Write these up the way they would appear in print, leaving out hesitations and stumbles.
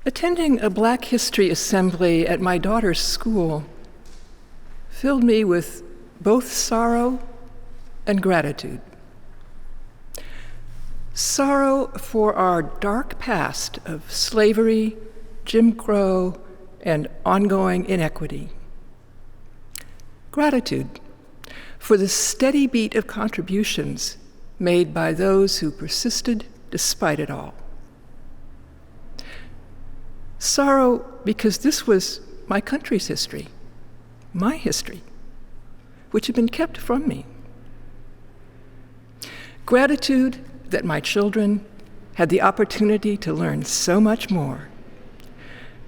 Attending a Black History assembly at my daughter's school filled me with both sorrow and gratitude. Sorrow for our dark past of slavery, Jim Crow, and ongoing inequity. Gratitude for the steady beat of contributions made by those who persisted despite it all. Sorrow because this was my country's history, my history, which had been kept from me. Gratitude that my children had the opportunity to learn so much more,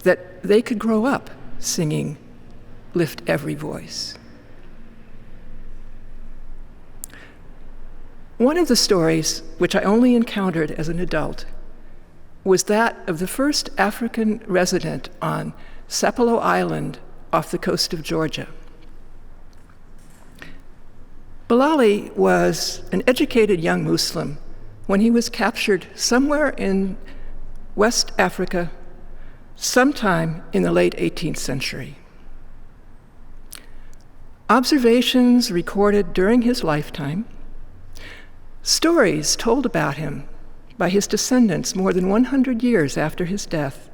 that they could grow up singing Lift Every Voice. One of the stories, which I only encountered as an adult, was that of the first African resident on Sapelo Island off the coast of Georgia. Bilali was an educated young Muslim when he was captured somewhere in West Africa sometime in the late 18th century. Observations recorded during his lifetime, stories told about him by his descendants more than 100 years after his death,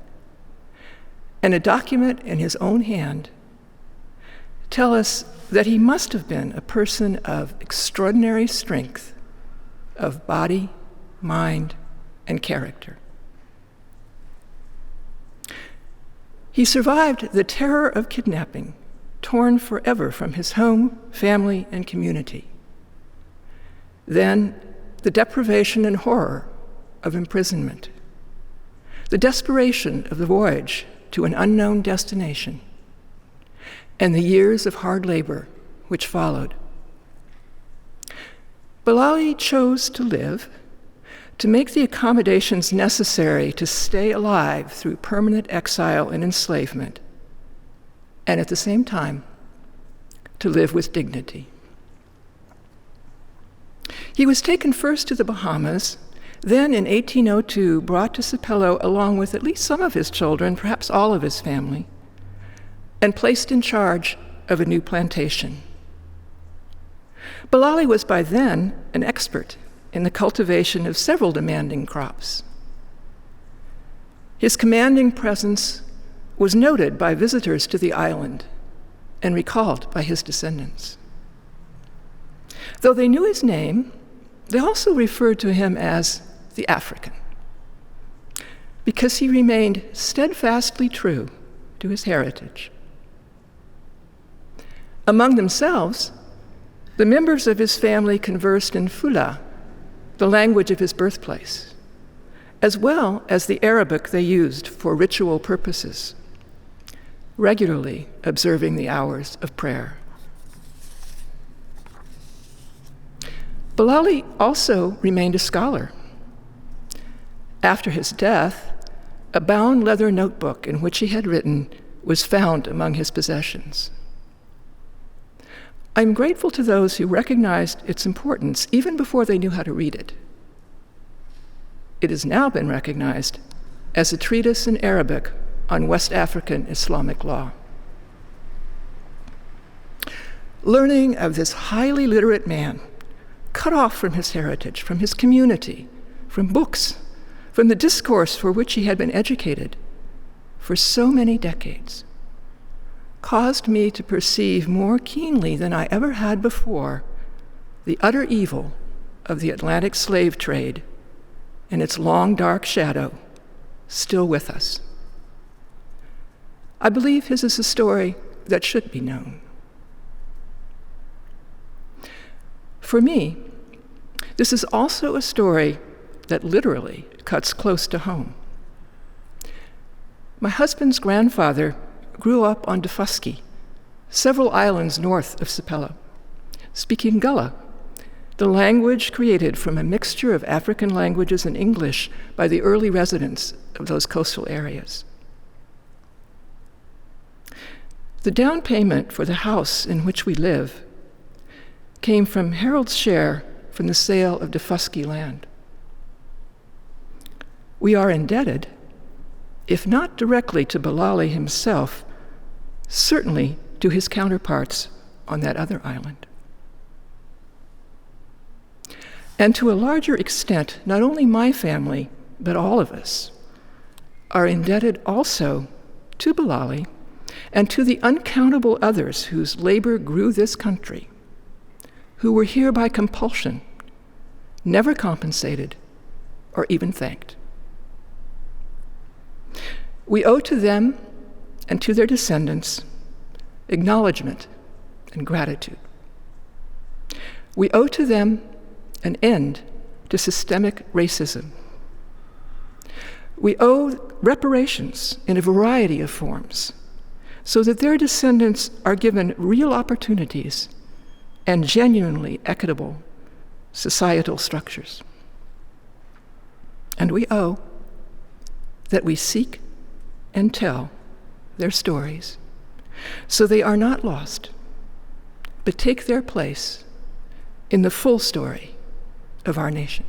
and a document in his own hand tell us that he must have been a person of extraordinary strength of body, mind, and character. He survived the terror of kidnapping, torn forever from his home, family, and community. Then, the deprivation and horror of imprisonment, the desperation of the voyage to an unknown destination, and the years of hard labor which followed. Bilali chose to live, to make the accommodations necessary to stay alive through permanent exile and enslavement, and at the same time, to live with dignity. He was taken first to the Bahamas, then in 1802 brought to Sapelo along with at least some of his children, perhaps all of his family, and placed in charge of a new plantation. Bilali was by then an expert in the cultivation of several demanding crops. His commanding presence was noted by visitors to the island and recalled by his descendants. Though they knew his name, they also referred to him as the African, because he remained steadfastly true to his heritage. Among themselves, the members of his family conversed in Fula, the language of his birthplace, as well as the Arabic they used for ritual purposes, regularly observing the hours of prayer. Bilali also remained a scholar. After his death, a bound leather notebook in which he had written was found among his possessions. I'm grateful to those who recognized its importance even before they knew how to read it. It has now been recognized as a treatise in Arabic on West African Islamic law. Learning of this highly literate man, cut off from his heritage, from his community, from books, from the discourse for which he had been educated for so many decades, caused me to perceive more keenly than I ever had before the utter evil of the Atlantic slave trade and its long dark shadow still with us. I believe his is a story that should be known. For me, this is also a story that literally cuts close to home. My husband's grandfather grew up on Dafuski, several islands north of Sapelo, speaking Gullah, the language created from a mixture of African languages and English by the early residents of those coastal areas. The down payment for the house in which we live came from Harold's share from the sale of Dafuski land. We are indebted if not directly to Bilali himself, certainly to his counterparts on that other island. And to a larger extent, not only my family, but all of us, are indebted also to Bilali and to the uncountable others whose labor grew this country, who were here by compulsion, never compensated or even thanked. We owe to them and to their descendants acknowledgement and gratitude. We owe to them an end to systemic racism. We owe reparations in a variety of forms so that their descendants are given real opportunities and genuinely equitable societal structures. And we owe that we seek and tell their stories so they are not lost, but take their place in the full story of our nation.